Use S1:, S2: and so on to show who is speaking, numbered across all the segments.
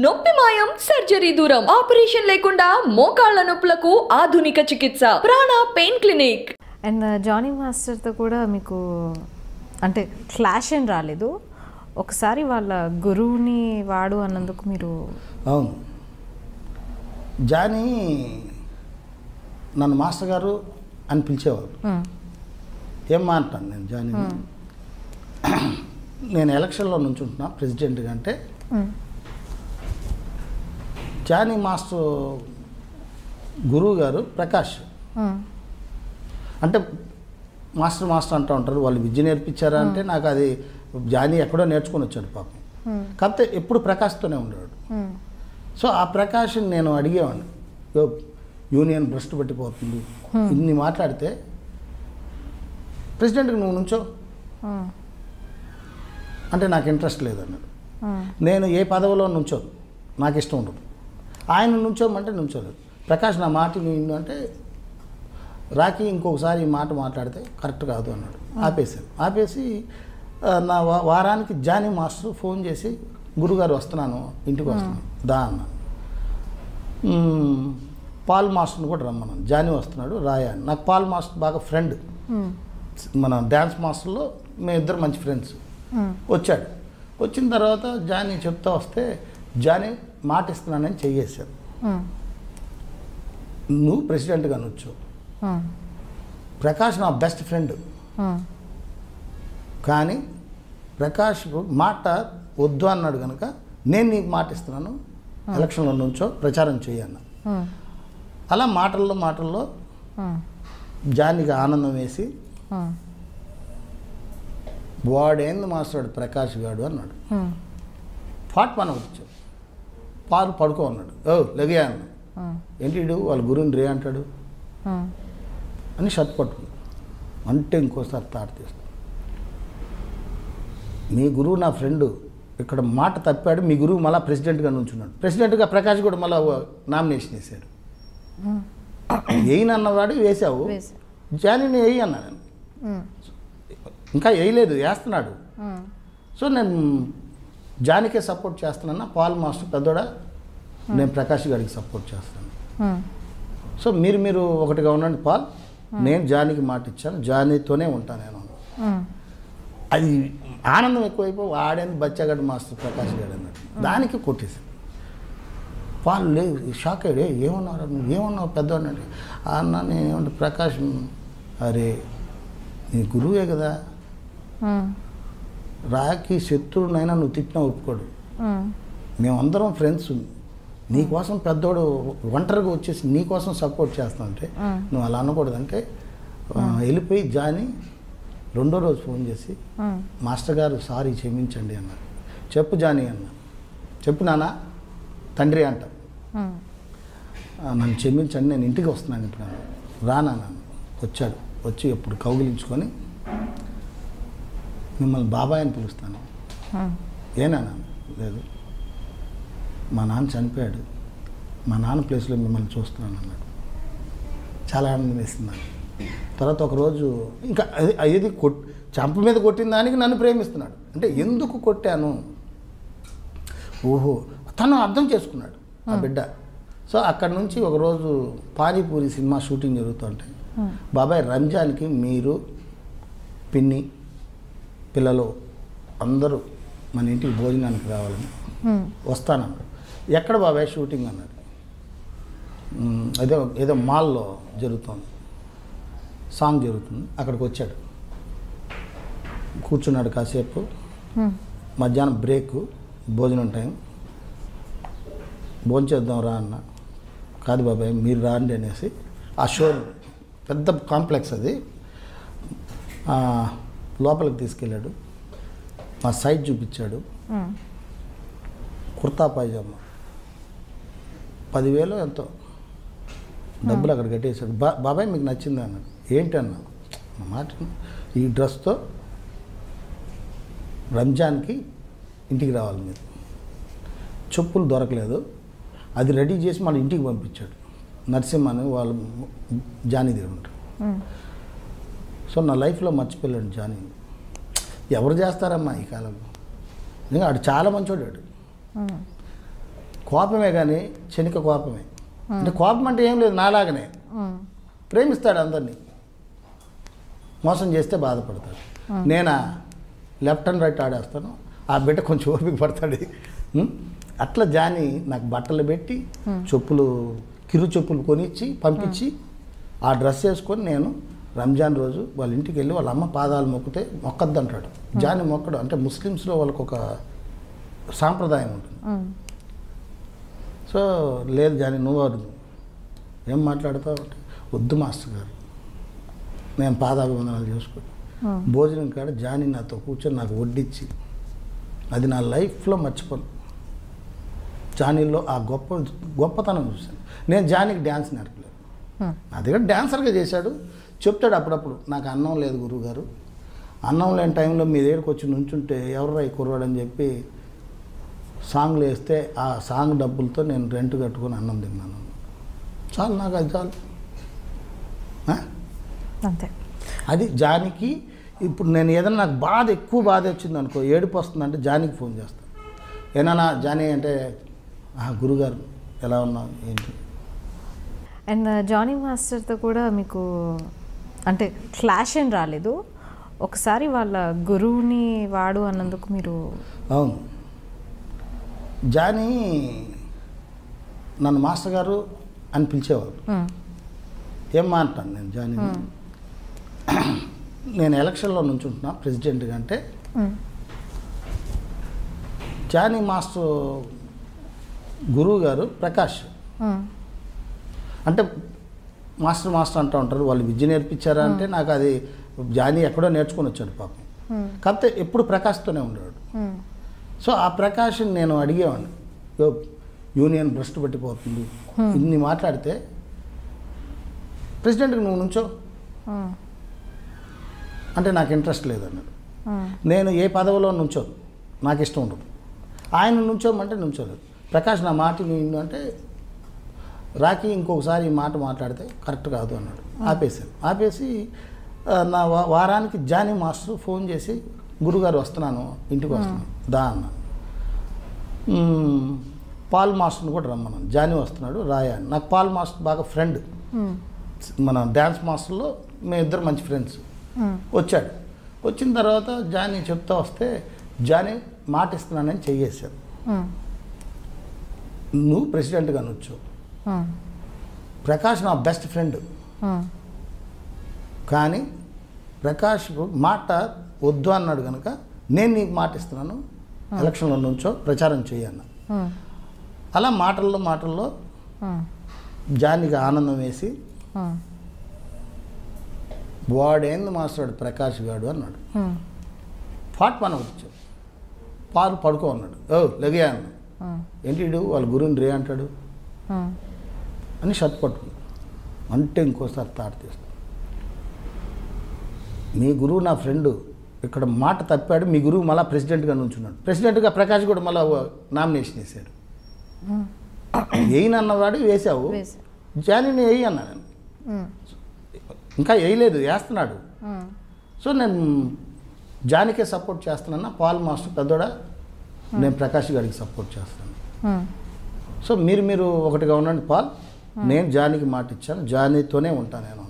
S1: నొప్పి మాయం సర్జరీ దూరం ఆపరేషన్ లేకుండా మోకాళ్ల నొప్పులకు ఆధునిక చికిత్స ప్రాణ పెయిన్ క్లినిక్.
S2: అండ్ జానీ మాస్టర్తో కూడా మీకు అంటే క్లాష్ ఏం రాలేదు, ఒకసారి వాళ్ళ గురువుని వాడు అన్నందుకు మీరు?
S3: అవును, జానీ నన్ను మాస్టర్ గారు అని పిలిచేవారు. ఏం మాట్లాను నేను జానీ, నేను ఎలక్షన్లో నుంచుంటున్నా ప్రెసిడెంట్గా. అంటే జానీ మాస్టర్ గురువు గారు ప్రకాష్, అంటే మాస్టర్ మాస్టర్ అంటూ ఉంటారు. వాళ్ళు విద్య నేర్పించారా అంటే నాకు అది జానీ ఎక్కడో నేర్చుకొని వచ్చాడు పాపం. కాకపోతే ఎప్పుడు ప్రకాష్తోనే ఉండేవాడు. సో ఆ ప్రకాష్ నేను అడిగేవాడిని, యూనియన్ భ్రష్టు పట్టిపోతుంది ఇన్ని మాట్లాడితే ప్రెసిడెంట్కి నువ్వు నుంచో అంటే నాకు ఇంట్రెస్ట్ లేదన్నాడు. నేను ఏ పదవిలో నుంచోను, నాకు ఇష్టం ఉండదు. ఆయన నుంచోమంటే నుంచోలేదు. ప్రకాష్ నా మాట నిన్ను అంటే రాకి ఇంకొకసారి ఈ మాట మాట్లాడితే కరెక్ట్ కాదు అన్నాడు. ఆపేశాను. ఆపేసి నా వారానికి జానీ మాస్టర్ ఫోన్ చేసి గురుగారు వస్తున్నాను, ఇంటికి వస్తున్నాను దా అన్న. పాల్ మాస్టర్ని కూడా రమ్మన్నాను. జానీ వస్తున్నాడు రాయా అని. నాకు పాల్ మాస్టర్ బాగా ఫ్రెండ్, మన డ్యాన్స్ మాస్టర్లో మేమిద్దరు మంచి ఫ్రెండ్స్. వచ్చాడు. వచ్చిన తర్వాత జానీ చెప్తా వస్తే జానీ మాట ఇస్తున్నానని చెయ్యేశాడు. నువ్వు ప్రెసిడెంట్గా నుంచో, ప్రకాష్ నా బెస్ట్ ఫ్రెండ్, కానీ ప్రకాష్ మాట వద్దు అన్నాడు కనుక నేను నీకు మాట ఇస్తున్నాను, ఎలక్షన్లో నుంచో ప్రచారం చేయన్న. అలా మాటల్లో జానీకి ఆనందం వేసి వాడేంది మాస్టర్ ప్రకాష్ గాడు అన్నాడు. పాట్ పని వచ్చాడు. పాలు పడుకో అన్నాడు. లెగయా అన్నాడు. ఏంటి వాళ్ళ గురువుని రే అంటాడు అని షర్ట్ పట్టుకున్నాడు. అంటే ఇంకోసారి తాట తీస్తాడు. మీ గురువు నా ఫ్రెండు, ఇక్కడ మాట తప్పాడు, మీ గురువు మళ్ళీ ప్రెసిడెంట్గా నుంచున్నాడు. ప్రెసిడెంట్గా ప్రకాష్ కూడా మళ్ళీ నామినేషన్ వేసాడు. వేయనన్నవాడు వేసావు, జానీని వేయి అన్నాను. ఇంకా వేయలేదు, వేస్తున్నాడు. సో నేను జానీకే సపోర్ట్ చేస్తున్నాను. పాల్ మాస్టర్ పెద్దోడా, నేను ప్రకాష్ గారికి సపోర్ట్ చేస్తాను. సో మీరు ఒకటిగా ఉండండి పాల్, నేను జానీకి మాట ఇచ్చాను, జానీతోనే ఉంటాను నేను. అది ఆనందం ఎక్కువైపో వాడేంది బచ్చగాడు మాస్టర్ ప్రకాష్ గారు అన్నాడు. దానికి కొట్టేశాడు. పాల్ లేదు, షాక్ అయ్యాడు. ఏమన్నారు నువ్వు, ఏమన్నావు పెద్దవాడు అంటే అన్న నేనేమంటే ప్రకాష్, అరే నీ గురువే కదా, రాకి శత్రువునైనా నువ్వు తిట్టినా ఒప్పుకోడు, మేమందరం ఫ్రెండ్స్, నీకోసం పెద్దోడు ఒంటరిగా వచ్చేసి నీకోసం సపోర్ట్ చేస్తానంటే నువ్వు అలా అనకూడదంటే వెళ్ళిపోయి జానీ రెండో రోజు ఫోన్ చేసి మాస్టర్ గారు సారీ క్షమించండి అన్నారు. చెప్పు జానీ అన్న, చెప్పు నాన్న తండ్రి అంట, నన్ను క్షమించండి, నేను ఇంటికి వస్తున్నాను ఇప్పుడు రానా నాన్న. వచ్చాడు. వచ్చి ఎప్పుడు కౌగిలించుకొని మిమ్మల్ని బాబాయ్ అని పిలుస్తాను. ఏనా లేదు, మా నాన్న చనిపోయాడు, మా నాన్న ప్లేస్లో మిమ్మల్ని చూస్తున్నాను అన్నాడు. చాలా ఆనందం వేస్తుంది. తర్వాత ఒకరోజు ఇంకా అది చంప మీద కొట్టిన దానికి నన్ను ప్రేమిస్తున్నాడు. అంటే ఎందుకు కొట్టాను, ఓహో తను అర్థం చేసుకున్నాడు ఆ బిడ్డ. సో అక్కడి నుంచి ఒకరోజు పానీపూరి సినిమా షూటింగ్ జరుగుతుంటే బాబాయ్ రంజాన్కి మీరు పిన్ని పిల్లలు అందరూ మన ఇంటికి భోజనానికి రావాలని వస్తానన్నాడు. ఎక్కడ బాబాయ్ షూటింగ్ అన్నాడు. ఏదో మాల్లో జరుగుతుంది, సాంగ్ జరుగుతుంది, అక్కడికి వచ్చాడు. కూర్చున్నాడు కాసేపు. మధ్యాహ్నం బ్రేక్, భోజనం టైం, భోంచేద్దాం రా అన్న. కాదు బాబాయ్ మీరు రాండి అనేసి ఆ షో పెద్ద కాంప్లెక్స్ అది, లోపలికి తీసుకెళ్ళాడు. మా సైజ్ చూపించాడు. కుర్తా పైజామా 10,000 ఎంతో డబ్బులు అక్కడ కట్టేశాడు. బాబాయ్ మీకు నచ్చిందా అన్నాడు. ఏంటి అన్నా మాట, ఈ డ్రెస్తో రంజాన్కి ఇంటికి రావాలి మీరు. చెప్పులు దొరకలేదు, అది రెడీ చేసి మన ఇంటికి పంపించాడు. నరసింహని వాళ్ళు జానీ దగ్గర ఉంటారు. సో నా లైఫ్లో మర్చిపోయాడు జానీ. ఎవరు చేస్తారమ్మా ఈ కాలంలో, నిజంగా ఆడు చాలా మంచోడాడు. కోపమే కానీ క్షణిక కోపమే. అంటే కోపం అంటే ఏం లేదు, నాలాగనే ప్రేమిస్తాడు అందరినీ, మోసం చేస్తే బాధపడతాడు. నేనా లెఫ్ట్ అండ్ రైట్ ఆడేస్తాను, ఆ బిడ్డ కొంచెం ఓపిక పడతాడు. అట్లా జాని నాకు బట్టలు పెట్టి చెప్పులు కిరు చెప్పులు కొనిచ్చి పంపించి ఆ డ్రెస్ వేసుకొని నేను రంజాన్ రోజు వాళ్ళ ఇంటికి వెళ్ళి వాళ్ళ అమ్మ పాదాలు మొక్కితే మొక్కద్దు అంటాడు. జాని మొక్కడు అంటే ముస్లిమ్స్లో వాళ్ళకు ఒక సాంప్రదాయం ఉంటుంది. సో లేదు జాని నువ్వు ఏం మాట్లాడతావు అంటే వద్దు మాస్టర్ గారు, నేను పాదాభివందనాలు చేసుకుని భోజనం కాడ జాని నాతో కూర్చొని నాకు వడ్డించి, అది నా లైఫ్లో మర్చిపోను. జానీలో ఆ గొప్పతనం చూశాను. నేను జానీకి డ్యాన్స్ నేర్పలేదు, నా దగ్గర డ్యాన్సర్గా చేశాడు. చెప్తాడు అప్పుడప్పుడు, నాకు అన్నం లేదు గురువుగారు, అన్నం లేని టైంలో మీ దగ్గరికి వచ్చి నుంచుంటే ఎవరు కుర్రాడని చెప్పి సాంగ్లు వేస్తే ఆ సాంగ్ డబ్బులతో నేను రెంట్ కట్టుకొని అన్నం తిన్నాను. చాలు, నాకు అది చాలు.
S2: అంతే.
S3: అది జానికి. ఇప్పుడు నేను ఏదైనా నాకు ఎక్కువ బాధ వచ్చింది అనుకో, ఏడుపు వస్తుందంటే జానికి ఫోన్ చేస్తాను. ఏమన్నా జానీ అంటే గురుగారు ఎలా ఉన్నావు ఏంటి.
S2: అండ్ జానీ మాస్టర్తో కూడా మీకు అంటే క్లాష్ ఏం రాలేదు? ఒకసారి వాళ్ళ గురువుని వాడు అన్నందుకు మీరు.
S3: అవును, జానీ నన్ను మాస్టర్ గారు అని పిలిచేవారు. ఏం మాట్లాడు నేను జానీ, నేను ఎలక్షన్లో నుంచుంటున్నా ప్రెసిడెంట్గా అంటే జానీ మాస్టర్ గురువు గారు ప్రకాష్ అంటే మాస్టర్ అంటూ ఉంటారు. వాళ్ళు విద్య నేర్పించారా అంటే నాకు అది జానీ ఎక్కడో నేర్చుకొని వచ్చాడు పాపం. కాకపోతే ఎప్పుడు ప్రకాష్తోనే ఉండేవాడు. సో ఆ ప్రకాష్ని నేను అడిగేవాడిని, యూనియన్ భ్రష్టు పట్టిపోతుంది, ఇన్ని మాట్లాడితే ప్రెసిడెంట్కి నువ్వు నుంచో అంటే నాకు ఇంట్రెస్ట్ లేదన్నాడు. నేను ఏ పదవిలో నుంచోను, నాకు ఇష్టం ఉండదు. ఆయన నుంచోమంటే నుంచోలేదు. ప్రకాష్ నా మాట విను అంటే రాకి ఇంకొకసారి ఈ మాట మాట్లాడితే కరెక్ట్ కాదు అన్నాడు. ఆపేసి నా వారానికి జానీ మాస్టర్ ఫోన్ చేసి గురుగారు వస్తున్నాను, ఇంటికి వస్తున్నాను దా అన్న. పాల్ మాస్టర్ని కూడా రమ్మన్నాను, జానీ వస్తున్నాడు రాయా అని. నాకు పాల్ మాస్టర్ బాగా ఫ్రెండ్, మన డ్యాన్స్ మాస్టర్లో మేమిద్దరు మంచి ఫ్రెండ్స్. వచ్చాడు. వచ్చిన తర్వాత జానీ చెప్తా వస్తే జానీ మాట ఇస్తున్నానని చెయ్యేశాడు. నువ్వు ప్రెసిడెంట్గా నొచ్చు, ప్రకాష్ నా బెస్ట్ ఫ్రెండ్, కానీ ప్రకాష్ మాట వద్దు అన్నాడు కనుక నేను నీకు మాట ఇస్తున్నాను, ఎలక్షన్లో నుంచో ప్రచారం చేయన్న. అలా మాటల్లో జానీకి ఆనందం వేసి వాడేంది మాస్టాడు ప్రకాష్ గాడు అన్నాడు. ఫాట్ మన వచ్చాడు, పాలు పడుకో అన్నాడు. లెగే అన్నాడు. ఏంటి వాళ్ళ గురువుని రే అంటాడు అని షర్ట్ పట్టుకున్నాడు. అంటే ఇంకోసారి తాట తీస్తాడు. మీ గురువు నా ఫ్రెండు, ఇక్కడ మాట తప్పాడు, మీ గురువు మళ్ళీ ప్రెసిడెంట్గా నుంచున్నాడు. ప్రెసిడెంట్గా ప్రకాష్ కూడా మళ్ళీ నామినేషన్ వేసాడు. వేయనన్నవాడు వేసావు, జానీని వేయి అన్నా నేను. ఇంకా వేయలేదు, వేస్తున్నాడు. సో నేను జానీకే సపోర్ట్ చేస్తున్నాను. పాల్ మాస్టర్ పెద్దోడా, నేను ప్రకాష్ గారికి సపోర్ట్ చేస్తాను. సో మీరు ఒకటిగా ఉండండి పాల్, నేను జానీకి మాట ఇచ్చాను, జానీతోనే ఉంటాను నేను.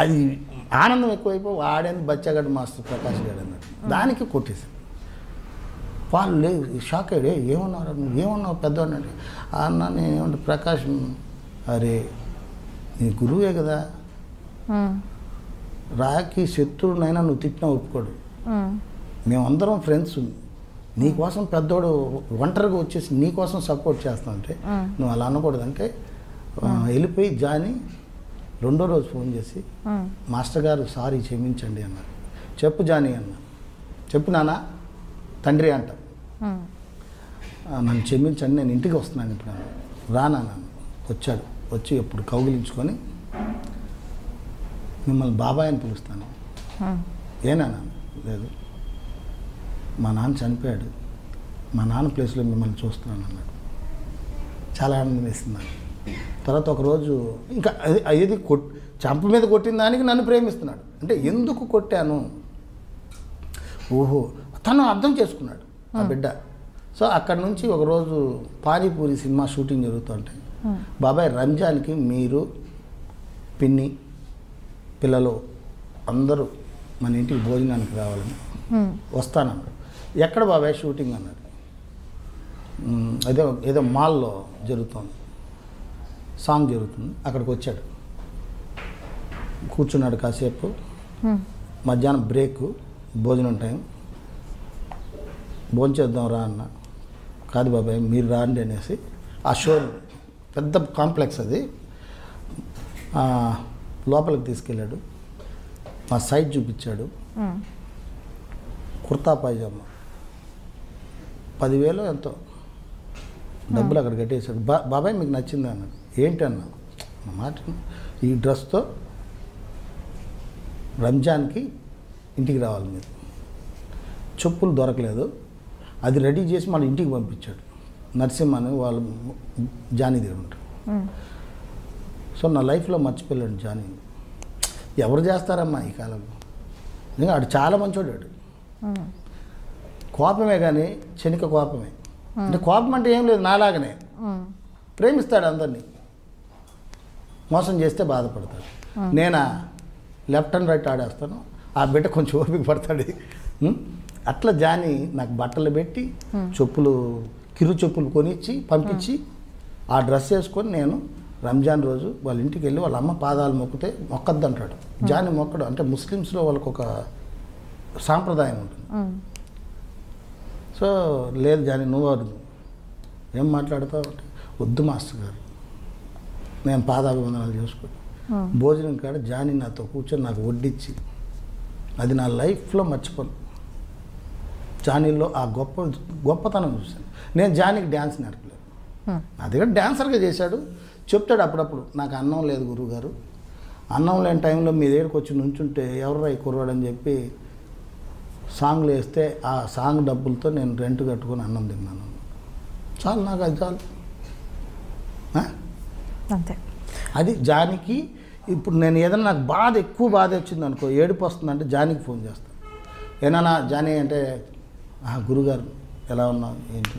S3: అది ఆనందం ఎక్కువైపోయి వాడేంది బచ్చగాడు మాస్టర్ ప్రకాష్ గారు అన్నాడు. దానికి కొట్టేశాను. పాల్ లేదు, షాక్ అయ్యాడు. ఏమన్నారు నువ్వు, ఏమన్నావు పెద్దవాడు అంటే అన్న నేనేమంటే ప్రకాష్, అరే నీ గురువే కదా, రాకి శత్రువునైనా నువ్వు తిట్టినా ఒప్పుకోడు, మేమందరం ఫ్రెండ్స్, నీకోసం పెద్దోడు ఒంటరిగా వచ్చేసి నీకోసం సపోర్ట్ చేస్తానంటే నువ్వు అలా అనకూడదంటే వెళ్ళిపోయి జానీ రెండో రోజు ఫోన్ చేసి మాస్టర్ గారు సారీ క్షమించండి అన్నారు. చెప్పు జానీ అన్న, చెప్పు నాన్న తండ్రి అంట, నన్ను క్షమించండి, నేను ఇంటికి వస్తున్నాను ఇప్పుడు రానా. వచ్చాడు. వచ్చి ఎప్పుడు కౌగిలించుకొని మిమ్మల్ని బాబాయ్ అని పిలుస్తాను. ఏనా లేదు, మా నాన్న చనిపోయాడు, మా నాన్న ప్లేస్లో మిమ్మల్ని చూస్తున్నాను అన్నాడు. చాలా ఆనందం వేసింది నాకు. తర్వాత ఒకరోజు ఇంకా అది చంప మీద కొట్టిన దానికి నన్ను ప్రేమిస్తున్నాడు. అంటే ఎందుకు కొట్టాను, ఓహో తను అర్థం చేసుకున్నాడు ఆ బిడ్డ. సో అక్కడ నుంచి ఒకరోజు పానీపూరి సినిమా షూటింగ్ జరుగుతుంటే బాబాయ్ రంజాన్కి మీరు పిన్ని పిల్లలు అందరూ మన ఇంటికి భోజనానికి రావాలని వస్తానన్నాడు. ఎక్కడ బాబాయ్ షూటింగ్ అన్నాడు. ఏదో మాల్లో జరుగుతుంది, సాంగ్ జరుగుతుంది. అక్కడికి వచ్చాడు, కూర్చున్నాడు కాసేపు. మధ్యాహ్నం బ్రేక్, భోజనం టైం, భోంచేద్దాం రా అన్న. కాదు బాబాయ్ మీరు రాండి అనేసి ఆ షో పెద్ద కాంప్లెక్స్ అది, లోపలికి తీసుకెళ్ళాడు. మా సైట్ చూపించాడు. కుర్తా పైజామా 10,000 ఎంతో డబ్బులు అక్కడ కట్టేశాడు. బాబాయ్ మీకు నచ్చింది అన్నాడు. ఏంటి అన్నా మాట, ఈ డ్రెస్తో రంజాన్కి ఇంటికి రావాలి మీరు. చెప్పులు దొరకలేదు, అది రెడీ చేసి మళ్ళీ ఇంటికి పంపించాడు. నరసింహ అని వాళ్ళు జానీ దగ్గర ఉంటారు. సో నా లైఫ్లో మర్చిపోయాడు జానీ. ఎవరు చేస్తారమ్మా ఈ కాలంలో? ఇంకా ఆడు చాలా మంచోడాడు. కోపమే కానీ చెనిక కోపమే. అంటే కోపం అంటే ఏం లేదు, నాలాగనే ప్రేమిస్తాడు అందరినీ, మోసం చేస్తే బాధపడతాడు. నేనా లెఫ్ట్ అండ్ రైట్ ఆడేస్తాను, ఆ బిడ్డ కొంచెం ఓపిక పడతాడు. అట్లా జాని నాకు బట్టలు పెట్టి చెప్పులు, కిరు చెప్పులు కొనిచ్చి పంపించి ఆ డ్రెస్ వేసుకొని నేను రంజాన్ రోజు వాళ్ళ ఇంటికి వెళ్ళి వాళ్ళ అమ్మ పాదాలు మొక్కితే మొక్కద్దు అంటాడు. జాని మొక్కడు అంటే ముస్లిమ్స్లో వాళ్ళకు ఒక సాంప్రదాయం ఉంటుంది. సో లేదు జాని నువ్వు ఏం మాట్లాడతావు అంటే, వద్దు మాస్టర్ గారు నేను పాదాభివందనాలు చేసుకుని భోజనం కాడ జాని నాతో కూర్చొని నాకు వడ్డించి, అది నా లైఫ్లో మర్చిపోను. జానీలో ఆ గొప్పతనం చూశాను. నేను జానీకి డ్యాన్స్ నేర్పలేదు, నా దగ్గర డ్యాన్సర్గా చేశాడు. చెప్తాడు అప్పుడప్పుడు, నాకు అన్నం లేదు గురువుగారు, అన్నం లేని టైంలో మీ దగ్గరికి వచ్చి నుంచుంటే ఎవర్రా ఈ కుర్రాడు అని చెప్పి సాంగ్లు వేస్తే ఆ సాంగ్ డబ్బులతో నేను రెంట్ కట్టుకొని అన్నం తిన్నాను. చాలు నాకు, అది చాలు.
S2: అంతే.
S3: అది జానికి. ఇప్పుడు నేను ఏదైనా నాకు ఎక్కువ బాధ వచ్చింది అనుకో, ఏడుపు వస్తుందంటే జానికి ఫోన్ చేస్తాను. ఏమన్నా జానీ అంటే, గురుగారు ఎలా ఉన్నావు ఏంటి